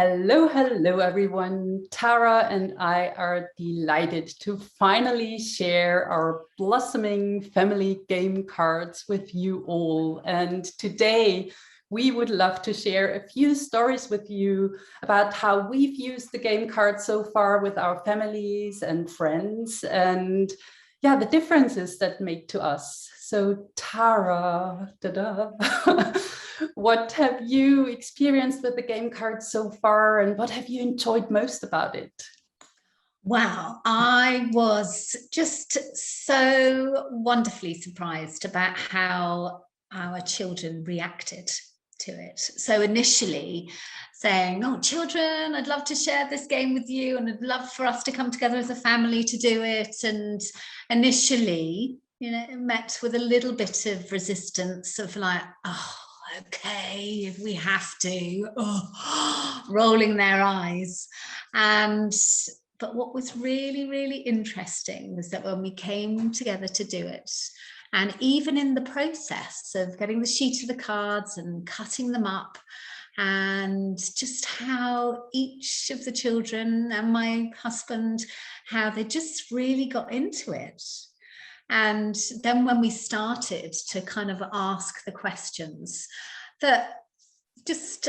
Hello, everyone. Tara and I are delighted to finally share our blossoming family game cards with you all. And today we would love to share a few stories with you about how we've used the game cards so far with our families and friends, and yeah, the differences that make to us. So Tara, what have you experienced with the game cards so far, and what have you enjoyed most about it? Wow, I was just so wonderfully surprised about how our children reacted to it. So initially saying, "Oh, children, I'd love to share this game with you, and I'd love for us to come together as a family to do it." And initially, it met with a little bit of resistance of like, "Oh, okay, if we have to," rolling their eyes. But what was really, really interesting was that when we came together to do it, and even in the process of getting the sheet of the cards and cutting them up, and just how each of the children and my husband, how they just really got into it. And then when we started to kind of ask the questions, that just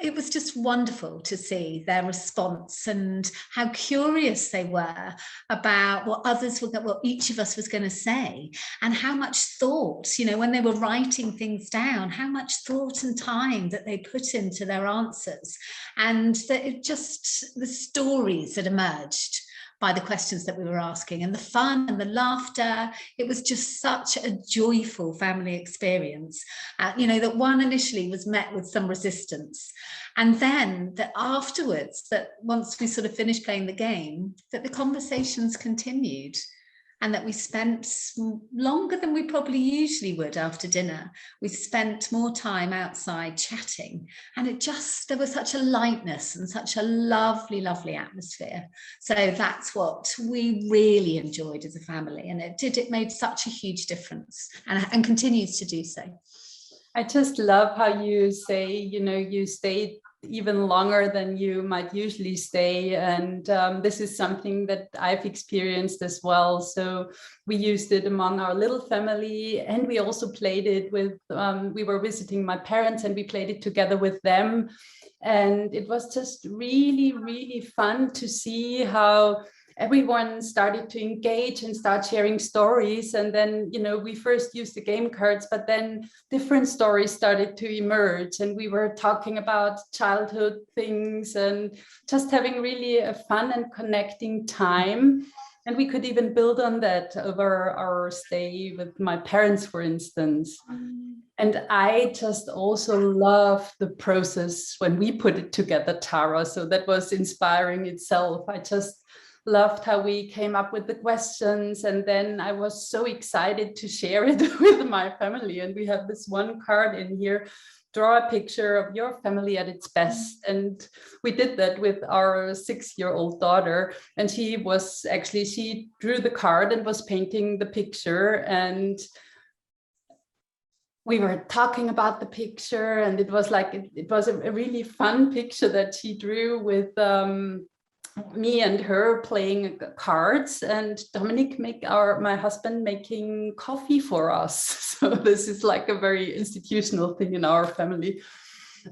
it was just wonderful to see their response and how curious they were about what each of us was going to say, and how much thought, when they were writing things down, how much thought and time that they put into their answers, and that the stories that emerged by the questions that we were asking, and the fun and the laughter. It was just such a joyful family experience, that one initially was met with some resistance. And then that afterwards, that once we sort of finished playing the game, that the conversations continued, and that we spent longer than we probably usually would after dinner. We spent more time outside chatting, and there was such a lightness and such a lovely, lovely atmosphere. So that's what we really enjoyed as a family, and it made such a huge difference, and continues to do so. I just love how you say, you stayed even longer than you might usually stay. And this is something that I've experienced as well. So we used it among our little family, and we also played it with, we were visiting my parents and we played it together with them. And it was just really, really fun to see how everyone started to engage and start sharing stories. And then, we first used the game cards, but then different stories started to emerge, and we were talking about childhood things and just having really a fun and connecting time. And we could even build on that over our stay with my parents, for instance. And I just also love the process when we put it together, Tara. So that was inspiring itself. I just loved how we came up with the questions, and then I was so excited to share it with my family. And we have this one card in here: draw a picture of your family at its best. And we did that with our 6-year-old daughter, and she drew the card and was painting the picture, and we were talking about the picture, and it was a really fun picture that she drew with me and her playing cards, and Dominic my husband, making coffee for us. So this is like a very institutional thing in our family.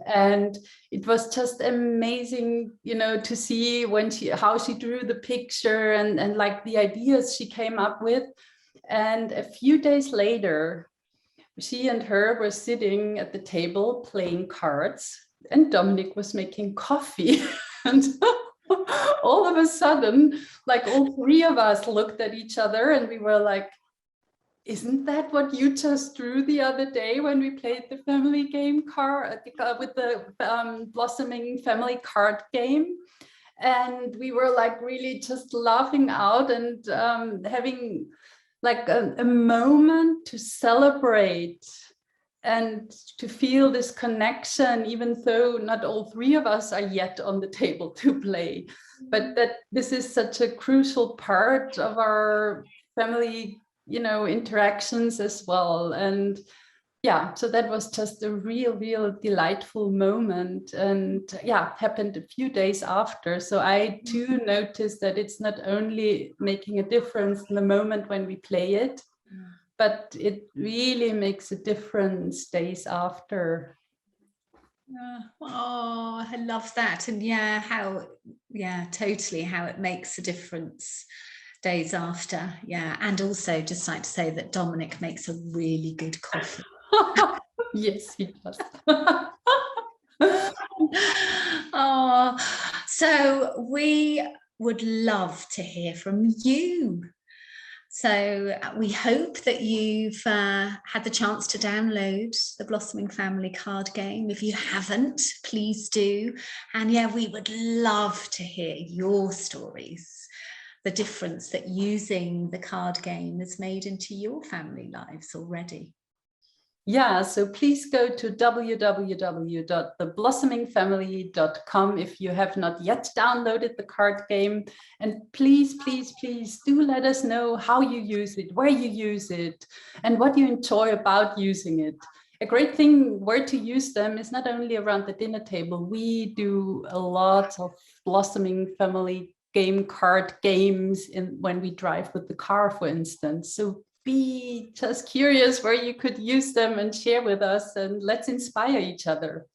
And it was just amazing, to see how she drew the picture, and like the ideas she came up with. And a few days later, she and her were sitting at the table playing cards, and Dominic was making coffee. And all of a sudden, like, all three of us looked at each other, and we were like, isn't that what you just drew the other day when we played the family game card with the blossoming family card game? And we were like really just laughing out, and having like a moment to celebrate and to feel this connection, even though not all three of us are yet on the table to play. But that this is such a crucial part of our family, interactions as well. And yeah, so that was just a real delightful moment, and yeah, happened a few days after. So I too noticed that it's not only making a difference in the moment when we play it, but it really makes a difference days after. Oh, I love that. And yeah, totally how it makes a difference days after. Yeah. And also just like to say that Dominic makes a really good coffee. Yes, he does. Oh, so we would love to hear from you. So we hope that you've had the chance to download the Blossoming Family card game. If you haven't, please do. And yeah, we would love to hear your stories, the difference that using the card game has made into your family lives already. Yeah, so please go to www.theblossomingfamily.com if you have not yet downloaded the card game. And please do let us know how you use it, where you use it, and what you enjoy about using it. A great thing where to use them is not only around the dinner table. We do a lot of Blossoming Family game card games when we drive with the car, for instance. So be just curious where you could use them and share with us, and let's inspire each other.